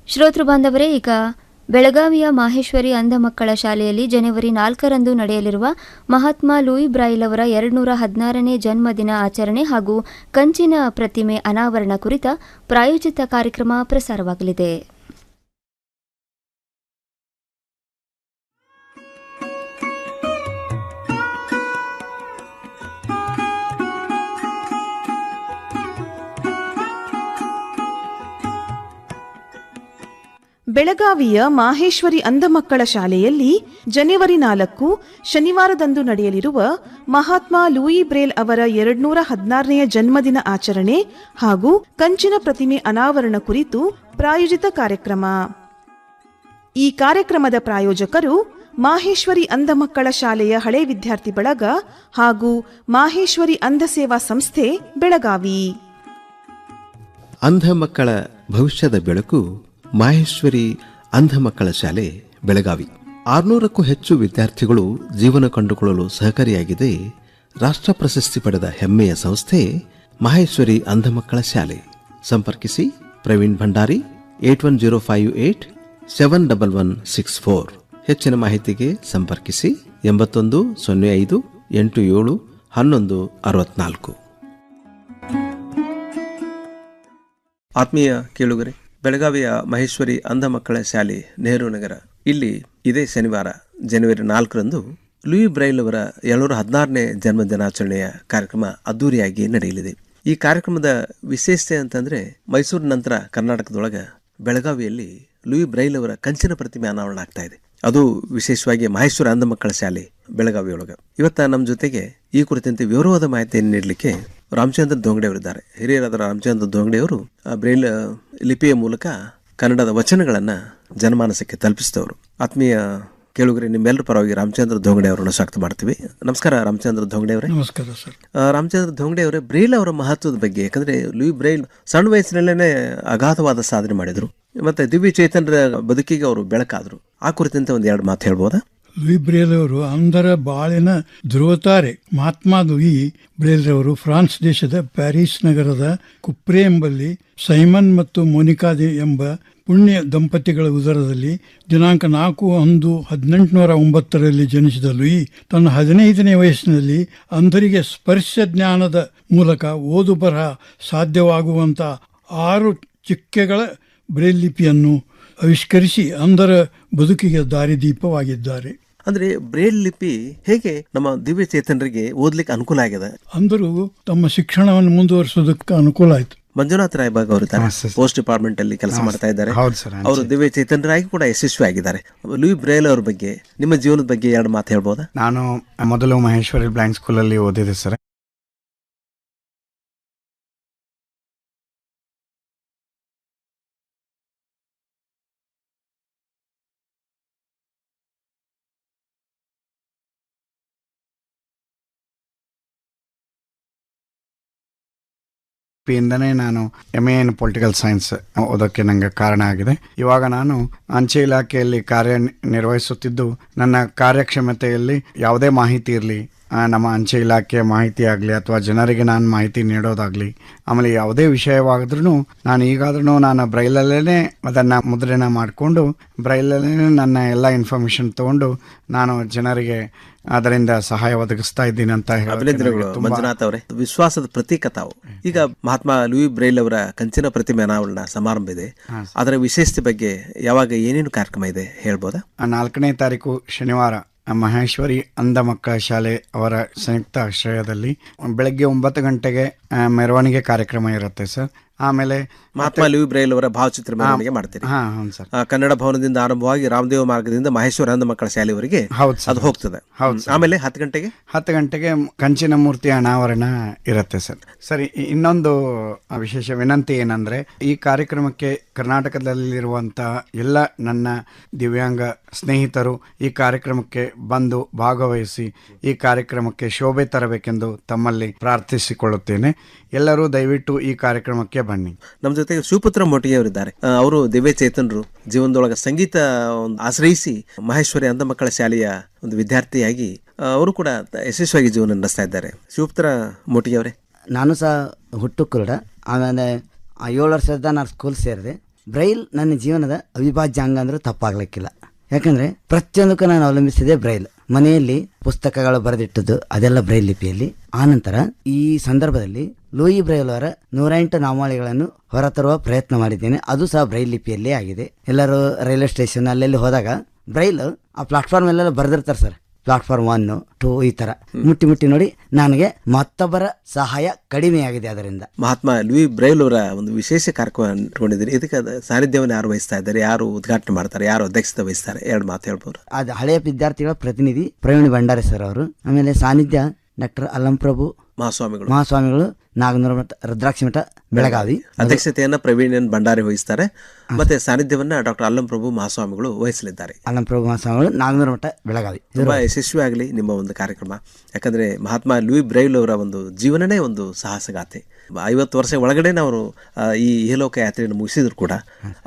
ಶ್ರೋತೃ ಬಾಂಧವರೇ, ಈಗ ಬೆಳಗಾವಿಯ ಮಾಹೇಶ್ವರಿ ಅಂಧ ಮಕ್ಕಳ ಶಾಲೆಯಲ್ಲಿ ಜನವರಿ 4ರಂದು ನಡೆಯಲಿರುವ ಮಹಾತ್ಮ ಲೂಯಿ ಬ್ರೈಲ್ ಅವರ 216ನೇ ಜನ್ಮದಿನ ಆಚರಣೆ ಹಾಗೂ ಕಂಚಿನ ಪ್ರತಿಮೆ ಅನಾವರಣ ಕುರಿತ ಪ್ರಾಯೋಜಿತ ಕಾರ್ಯಕ್ರಮ ಪ್ರಸಾರವಾಗಲಿದೆ. ಬೆಳಗಾವಿಯ ಮಾಹೇಶ್ವರಿ ಅಂಧ ಮಕ್ಕಳ ಶಾಲೆಯಲ್ಲಿ ಜನವರಿ 4 ಶನಿವಾರದಂದು ನಡೆಯಲಿರುವ ಮಹಾತ್ಮ ಲೂಯಿ ಬ್ರೇಲ್ ಅವರ 216ನೇ ಜನ್ಮದಿನ ಆಚರಣೆ ಹಾಗೂ ಕಂಚಿನ ಪ್ರತಿಮೆ ಅನಾವರಣ ಕುರಿತು ಪ್ರಾಯೋಜಿತ ಕಾರ್ಯಕ್ರಮ. ಈ ಕಾರ್ಯಕ್ರಮದ ಪ್ರಾಯೋಜಕರು ಮಾಹೇಶ್ವರಿ ಅಂಧ ಮಕ್ಕಳ ಶಾಲೆಯ ಹಳೆ ವಿದ್ಯಾರ್ಥಿ ಬಳಗ ಹಾಗೂ ಮಾಹೇಶ್ವರಿ ಅಂಧ ಸೇವಾ ಸಂಸ್ಥೆ ಬೆಳಗಾವಿ. ಅಂಧ ಮಕ್ಕಳ ಭವಿಷ್ಯದ ಬೆಳಕು ಮಾಹೇಶ್ವರಿ ಅಂಧ ಮಕ್ಕಳ ಶಾಲೆ ಬೆಳಗಾವಿ. 600ಕ್ಕೂ ಹೆಚ್ಚು ವಿದ್ಯಾರ್ಥಿಗಳು ಜೀವನ ಕಂಡುಕೊಳ್ಳಲು ಸಹಕಾರಿಯಾಗಿದೆ. ರಾಷ್ಟ್ರ ಪ್ರಶಸ್ತಿ ಪಡೆದ ಹೆಮ್ಮೆಯ ಸಂಸ್ಥೆ ಮಾಹೇಶ್ವರಿ ಅಂಧ ಮಕ್ಕಳ ಶಾಲೆ. ಸಂಪರ್ಕಿಸಿ ಪ್ರವೀಣ್ ಭಂಡಾರಿ 8105871164. ಹೆಚ್ಚಿನ ಮಾಹಿತಿಗೆ ಸಂಪರ್ಕಿಸಿ 8105871164. ಆತ್ಮೀಯ ಕೇಳುಗರೆ, ಬೆಳಗಾವಿಯ ಮಹೇಶ್ವರಿ ಅಂಧ ಮಕ್ಕಳ ಶಾಲೆ ನೆಹರು ನಗರ ಇಲ್ಲಿ ಇದೇ ಶನಿವಾರ ಜನವರಿ 4ರಂದು ಲೂಯಿ ಬ್ರೈಲ್ ಅವರ 216ನೇ ಜನ್ಮ ದಿನಾಚರಣೆಯ ಕಾರ್ಯಕ್ರಮ ಅದ್ದೂರಿಯಾಗಿ ನಡೆಯಲಿದೆ. ಈ ಕಾರ್ಯಕ್ರಮದ ವಿಶೇಷತೆ ಅಂತಂದ್ರೆ ಮೈಸೂರು ನಂತರ ಕರ್ನಾಟಕದೊಳಗ ಬೆಳಗಾವಿಯಲ್ಲಿ ಲೂಯಿ ಬ್ರೈಲ್ ಅವರ ಕಂಚಿನ ಪ್ರತಿಮೆ ಅನಾವರಣ ಆಗ್ತಾ ಇದೆ. ಅದು ವಿಶೇಷವಾಗಿ ಮಹೇಶ್ವರ ಅಂಧ ಮಕ್ಕಳ ಶಾಲೆ ಬೆಳಗಾವಿಯೊಳಗ. ಇವತ್ತ ನಮ್ಮ ಜೊತೆಗೆ ಈ ಕುರಿತಂತೆ ವಿವರವಾದ ಮಾಹಿತಿಯನ್ನು ನೀಡಲಿಕ್ಕೆ ರಾಮಚಂದ್ರ ಧೋಂಗಡೆ ಅವರಿದ್ದಾರೆ. ಹಿರಿಯರಾದ ರಾಮಚಂದ್ರ ಧೋಂಗಡೆ ಅವರು ಬ್ರೈಲ್ ಲಿಪಿಯ ಮೂಲಕ ಕನ್ನಡದ ವಚನಗಳನ್ನ ಜನಮಾನಸಕ್ಕೆ ತಲುಪಿಸಿದವರು. ಆತ್ಮೀಯ ಕೇಳುಗರೆ, ನಿಮ್ಮೆಲ್ಲರ ಪರವಾಗಿ ರಾಮಚಂದ್ರ ಧೋಂಗಡೆ ಅವರನ್ನು ಸ್ವಾಗತ ಮಾಡ್ತೀವಿ. ನಮಸ್ಕಾರ ರಾಮಚಂದ್ರ ಧೋಂಗಡೆ ಅವರೇ. ನಮಸ್ಕಾರ ಸರ್. ರಾಮಚಂದ್ರ ಧೋಂಗಡೆ ಅವರೇ, ಬ್ರೈಲ್ ಅವರ ಮಹತ್ವದ ಬಗ್ಗೆ, ಯಾಕಂದ್ರೆ ಲೂಯಿ ಬ್ರೈಲ್ ಸಣ್ಣ ವಯಸ್ಸಿನಲ್ಲೇ ಅಗಾಧವಾದ ಸಾಧನೆ ಮಾಡಿದ್ರು, ಮತ್ತೆ ದಿವ್ಯ ಚೈತನ್ಯರ ಬದುಕಿಗೆ ಅವರು ಬೆಳಕಾದ್ರು. ಆ ಕುರಿತಂತೆ ಒಂದೆರಡು ಮಾತು ಹೇಳ್ಬೋದಾ? ಲೂಯಿ ಬ್ರೇಲ್ ಅವರು ಅಂಧರ ಬಾಳಿನ ಧ್ರುವತಾರೆ. ಮಹಾತ್ಮ ಲೂಯಿ ಬ್ರೇಲ್ ರವರು ಫ್ರಾನ್ಸ್ ದೇಶದ ಪ್ಯಾರಿಸ್ ನಗರದ ಕುಪ್ರೆ ಎಂಬಲ್ಲಿ ಸೈಮನ್ ಮತ್ತು ಮೋನಿಕಾ ಎಂಬ ಪುಣ್ಯ ದಂಪತಿಗಳ ಉದರದಲ್ಲಿ ದಿನಾಂಕ 4/1/1809 ಜನಿಸಿದ ಲೂಯಿ ತನ್ನ 15ನೇ ವಯಸ್ಸಿನಲ್ಲಿ ಅಂಧರಿಗೆ ಸ್ಪರ್ಶ ಜ್ಞಾನದ ಮೂಲಕ ಓದು ಬರಹ ಸಾಧ್ಯವಾಗುವಂಥ 6 ಚಿಕ್ಕೆಗಳ ಬ್ರೈಲ್ ಲಿಪಿಯನ್ನು ಆವಿಷ್ಕರಿಸಿ ಅಂಧರ ಬದುಕಿಗೆ ದಾರಿದೀಪವಾಗಿದ್ದಾರೆ. ಅಂದ್ರೆ ಬ್ರೈಲ್ ಲಿಪಿ ಹೇಗೆ ನಮ್ಮ ದಿವ್ಯ ಚೇತನರಿಗೆ ಓದ್ಲಿಕ್ಕೆ ಅನುಕೂಲ ಆಗಿದೆ? ಅಂಧರು ತಮ್ಮ ಶಿಕ್ಷಣವನ್ನು ಮುಂದುವರಿಸೋದಕ್ಕೆ ಅನುಕೂಲ ಆಯ್ತು. ಮಂಜುನಾಥ್ ರಾಯಬಾಗ್ ಅವರು ಪೋಸ್ಟ್ ಡಿಪಾರ್ಟ್ಮೆಂಟ್ ಅಲ್ಲಿ ಕೆಲಸ ಮಾಡ್ತಾ ಇದ್ದಾರೆ. ಅವರು ದಿವ್ಯ ಚೇತನರಾಗಿ ಕೂಡ ಯಶಸ್ವಿ ಆಗಿದ್ದಾರೆ. ಲೂಯಿ ಬ್ರೈಲ್ ಅವ್ರ ಬಗ್ಗೆ, ನಿಮ್ಮ ಜೀವನದ ಬಗ್ಗೆ 2 ಮಾತು ಹೇಳ್ಬೋದಾ? ನಾನು ಮೊದಲು ಮಹೇಶ್ವರಿ ಬ್ಲೈಂಡ್ ಸ್ಕೂಲ್ ಅಲ್ಲಿ ಓದಿದೆ ಸರ್. ಇಂದನೇ ನಾನು MA ಇನ್ ಪೊಲಿಟಿಕಲ್ ಸೈನ್ಸ್ ಓದೋಕ್ಕೆ ನನಗೆ ಕಾರಣ ಆಗಿದೆ. ಇವಾಗ ನಾನು ಅಂಚೆ ಇಲಾಖೆಯಲ್ಲಿ ಕಾರ್ಯನಿರ್ವಹಿಸುತ್ತಿದ್ದು, ನನ್ನ ಕಾರ್ಯಕ್ಷಮತೆಯಲ್ಲಿ ಯಾವುದೇ ಮಾಹಿತಿ ಇರಲಿ, ನಮ್ಮ ಅಂಚೆ ಇಲಾಖೆಯ ಮಾಹಿತಿ ಆಗಲಿ ಅಥವಾ ಜನರಿಗೆ ನಾನು ಮಾಹಿತಿ ನೀಡೋದಾಗಲಿ, ಆಮೇಲೆ ಯಾವುದೇ ವಿಷಯವಾದ್ರೂ ನಾನು ಈಗಾದ್ರೂ ನಾನು ಬ್ರೈಲಲ್ಲೇ ಅದನ್ನು ಮುದ್ರಣ ಮಾಡಿಕೊಂಡು ಬ್ರೈಲಲ್ಲೇ ನನ್ನ ಎಲ್ಲ ಇನ್ಫಾರ್ಮೇಷನ್ ತಗೊಂಡು ನಾನು ಜನರಿಗೆ ಅದರಿಂದ ಸಹಾಯ ಒದಗಿಸ್ತಾ ಇದ್ದೀನಿ ಅಂತ ಅಭಿನಂದನೆಗಳು ಮಂಜುನಾಥ್ ಅವರೇ. ವಿಶ್ವಾಸದ ಪ್ರತೀಕ ತಾವು. ಈಗ ಮಹಾತ್ಮ ಲೂಯಿ ಬ್ರೈಲ್ ಅವರ ಕಂಚಿನ ಪ್ರತಿಮೆ ಅನಾವರಣ ಸಮಾರಂಭ ಇದೆ, ಅದರ ವಿಶೇಷತೆ ಬಗ್ಗೆ ಯಾವಾಗ ಏನೇನು ಕಾರ್ಯಕ್ರಮ ಇದೆ ಹೇಳ್ಬೋದಾ? 4ನೇ ತಾರೀಕು ಶನಿವಾರ ಮಹೇಶ್ವರಿ ಅಂಧ ಮಕ್ಕಳ ಶಾಲೆ ಅವರ ಸಂಯುಕ್ತ ಆಶ್ರಯದಲ್ಲಿ ಬೆಳಗ್ಗೆ 9 ಗಂಟೆಗೆ ಮೆರವಣಿಗೆ ಕಾರ್ಯಕ್ರಮ ಇರುತ್ತೆ ಸರ್. ಆಮೇಲೆ ಮಹಾತ್ಮ ಲೂಯಿ ಬ್ರೈಲ್ ಅವರ ಭಾವಚಿತ್ರ ಮೆರವಣಿಗೆ ಮಾಡ್ತೀರಿ? ಕನ್ನಡ ಭವನದಿಂದ ಆರಂಭವಾಗಿ ರಾಮದೇವ ಮಾರ್ಗದಿಂದ ಮಹೇಶ್ವರ ಅಂಧ ಮಕ್ಕಳ ಶಾಲೆಯವರೆಗೆ ಅದು ಹೋಗ್ತದೆ. ಆಮೇಲೆ 10 ಗಂಟೆಗೆ ಕಂಚಿನ ಮೂರ್ತಿ ಅನಾವರಣ ಇರುತ್ತೆ ಸರ್. ಸರಿ, ಇನ್ನೊಂದು ವಿಶೇಷ ವಿನಂತಿ ಏನಂದ್ರೆ, ಈ ಕಾರ್ಯಕ್ರಮಕ್ಕೆ ಕರ್ನಾಟಕದಲ್ಲಿರುವಂತಹ ಎಲ್ಲ ನನ್ನ ದಿವ್ಯಾಂಗ ಸ್ನೇಹಿತರು ಈ ಕಾರ್ಯಕ್ರಮಕ್ಕೆ ಬಂದು ಭಾಗವಹಿಸಿ ಈ ಕಾರ್ಯಕ್ರಮಕ್ಕೆ ಶೋಭೆ ತರಬೇಕೆಂದು ತಮ್ಮಲ್ಲಿ ಪ್ರಾರ್ಥಿಸಿಕೊಳ್ಳುತ್ತೇನೆ. ಎಲ್ಲರೂ ದಯವಿಟ್ಟು ಈ ಕಾರ್ಯಕ್ರಮಕ್ಕೆ ಬನ್ನಿ. ನಮ್ಮ ಜೊತೆಗೆ ಶಿವಪುತ್ರ ಮೋಟಿಗೆ ಅವರಿದ್ದಾರೆ. ಅವರು ದಿವ್ಯ ಚೇತನರು, ಜೀವನದೊಳಗೆ ಸಂಗೀತ ಆಶ್ರಯಿಸಿ ಮಹೇಶ್ವರಿ ಅಂಧ ಮಕ್ಕಳ ಶಾಲೆಯ ಒಂದು ವಿದ್ಯಾರ್ಥಿಯಾಗಿ ಅವರು ಕೂಡ ಯಶಸ್ವಿಯಾಗಿ ಜೀವನ ನಡೆಸ್ತಾ ಇದ್ದಾರೆ. ಶಿವಪುತ್ರ ಮೋಟಿಗೆ ಅವರೇ. ನಾನು ಸಹ ಹುಟ್ಟು ಕುರುಡ. ಆಮೇಲೆ 7 ವರ್ಷದ ನಾನು ಸ್ಕೂಲ್ ಸೇರಿದೆ. ಬ್ರೈಲ್ ನನ್ನ ಜೀವನದ ಅವಿಭಾಜ್ಯ ಅಂಗ ಅಂದ್ರೆ ತಪ್ಪಾಗ್ಲಿಕ್ಕಿಲ್ಲ. ಯಾಕಂದ್ರೆ ಪ್ರತಿಯೊಂದಕ್ಕೂ ನಾನು ಅವಲಂಬಿಸಿದೆ ಬ್ರೈಲ್. ಮನೆಯಲ್ಲಿ ಪುಸ್ತಕಗಳು ಬರೆದಿಟ್ಟದ್ದು ಅದೆಲ್ಲ ಬ್ರೈಲ್ ಲಿಪಿಯಲ್ಲಿ. ಆನಂತರ ಈ ಸಂದರ್ಭದಲ್ಲಿ ಲೂಯಿ ಬ್ರೈಲ್ ಅವರ 108 ನಾಮಾವಳಿಗಳನ್ನು ಹೊರತರುವ ಪ್ರಯತ್ನ ಮಾಡಿದ್ದೇನೆ. ಅದು ಸಹ ಬ್ರೈಲ್ ಲಿಪಿಯಲ್ಲೇ ಆಗಿದೆ. ಎಲ್ಲರೂ ರೈಲ್ವೆ ಸ್ಟೇಷನ್ ಅಲ್ಲೆಲ್ಲಿ ಹೋದಾಗ ಬ್ರೈಲ್ ಆ ಪ್ಲಾಟ್ಫಾರ್ಮ್ ಅಲ್ಲೆಲ್ಲ ಬರೆದಿರ್ತಾರೆ ಸರ್, ಪ್ಲಾಟ್ಫಾರ್ಮ್ 1, 2 ಈ ತರ ಮುಟ್ಟಿ ನೋಡಿ ನನಗೆ ಮತ್ತೊಬ್ಬರ ಸಹಾಯ ಕಡಿಮೆಯಾಗಿದೆ. ಅದರಿಂದ ಮಹಾತ್ಮ ಲೂಯಿ ಬ್ರೈಲ್ ಅವರ ಒಂದು ವಿಶೇಷ ಕಾರ್ಯಕ್ರಮ ಇಟ್ಕೊಂಡಿದ್ದೀರಿ. ಇದಕ್ಕೆ ಸಾನ್ನಿಧ್ಯವನ್ನು ಯಾರು ವಹಿಸ್ತಾ ಇದ್ದಾರೆ, ಯಾರು ಉದ್ಘಾಟನೆ ಮಾಡ್ತಾರೆ, ಯಾರು ಅಧ್ಯಕ್ಷತೆ ವಹಿಸ್ತಾರೆ, 2 ಮಾತು ಹೇಳ್ಬೋದು. ಅದು ಹಳೆಯ ವಿದ್ಯಾರ್ಥಿಗಳ ಪ್ರತಿನಿಧಿ ಪ್ರವೀಣ್ ಭಂಡಾರಿ ಸರ್ ಅವರು. ಆಮೇಲೆ ಸಾನ್ನಿಧ್ಯ ಡಾಕ್ಟರ್ ಅಲ್ಲಂಪ್ರಭು ಮಹಾಸ್ವಾಮಿಗಳು, ನಾಗನೂರ ಮಠ, ರುದ್ರಾಕ್ಷಿ ಮಠ, ಬೆಳಗಾವಿ. ಅಧ್ಯಕ್ಷತೆಯನ್ನ ಪ್ರವೀಣ್ ಭಂಡಾರಿ ವಹಿಸ್ತಾರೆ. ಮತ್ತೆ ಸಾನ್ನಿಧ್ಯವನ್ನ ಡಾಕ್ಟರ್ ಅಲ್ಲಂಪ್ರಭು ಮಹಾಸ್ವಾಮಿಗಳು ವಹಿಸಲಿದ್ದಾರೆ. ಅಲ್ಲಂಪ್ರಭು ಮಹಾಸ್ವಾಮಿಗಳು, ನಾಗನೂರ ಮಠ, ಬೆಳಗಾವಿ. ತುಂಬಾ ಯಶಸ್ವಿಯಾಗಲಿ ನಿಮ್ಮ ಒಂದು ಕಾರ್ಯಕ್ರಮ. ಯಾಕಂದ್ರೆ ಮಹಾತ್ಮ ಲೂಯಿ ಬ್ರೈಲ್ ಅವರ ಒಂದು ಜೀವನನೇ ಒಂದು ಸಾಹಸಗಾಥೆ. 50 ವರ್ಷ ಒಳಗಡೆ ಅವರು ಈ ಇಹಲೋಕ ಯಾತ್ರೆಯನ್ನು ಮುಗಿಸಿದ್ರು ಕೂಡ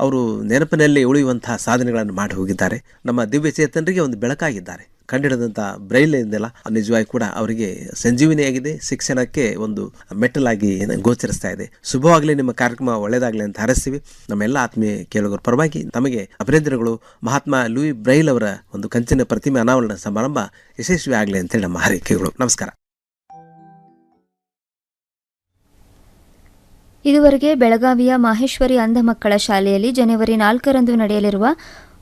ಅವರು ನೆನಪಿನಲ್ಲಿ ಉಳಿಯುವಂತಹ ಸಾಧನೆಗಳನ್ನು ಮಾಡಿ ಹೋಗಿದ್ದಾರೆ. ನಮ್ಮ ದಿವ್ಯ ಚೇತನರಿಗೆ ಒಂದು ಬೆಳಕಾಗಿದ್ದಾರೆ. ಕಂಡಿಡಿದಂಥ ಬ್ರೈಲ್ ಇದೆಲ್ಲ ನಿಜವಾಗಿ ಕೂಡ ಅವರಿಗೆ ಸಂಜೀವಿನಿಯಾಗಿದೆ, ಶಿಕ್ಷಣಕ್ಕೆ ಒಂದು ಮೆಟ್ಟಲಾಗಿ ಗೋಚರಿಸ್ತಾ ಇದೆ. ಶುಭವಾಗಲಿ, ನಿಮ್ಮ ಕಾರ್ಯಕ್ರಮ ಒಳ್ಳೆಯದಾಗಲಿ ಅಂತ ಹಾರೈಸ್ತೀವಿ. ನಮ್ಮೆಲ್ಲ ಆತ್ಮೀಯ ಕೇಳುಗರ ಪರವಾಗಿ ತಮಗೆ ಅಭಿನಂದನೆಗಳು. ಮಹಾತ್ಮ ಲೂಯಿ ಬ್ರೈಲ್ ಅವರ ಒಂದು ಕಂಚಿನ ಪ್ರತಿಮೆ ಅನಾವರಣ ಸಮಾರಂಭ ಯಶಸ್ವಿ ಆಗಲಿ ಅಂತೇಳಿ ನಮ್ಮ ಹಾರೈಕೆಗಳು. ನಮಸ್ಕಾರ. ಇದುವರೆಗೆ ಬೆಳಗಾವಿಯ ಮಾಹೇಶ್ವರಿ ಅಂಧ ಮಕ್ಕಳ ಶಾಲೆಯಲ್ಲಿ ಜನವರಿ 4ರಂದು ನಡೆಯಲಿರುವ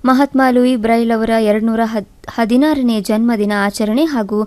ಮಹಾತ್ಮ ಲೂಯಿ ಬ್ರೈಲ್ ಅವರ 216ನೇ ಜನ್ಮದಿನ ಆಚರಣೆ ಹಾಗೂ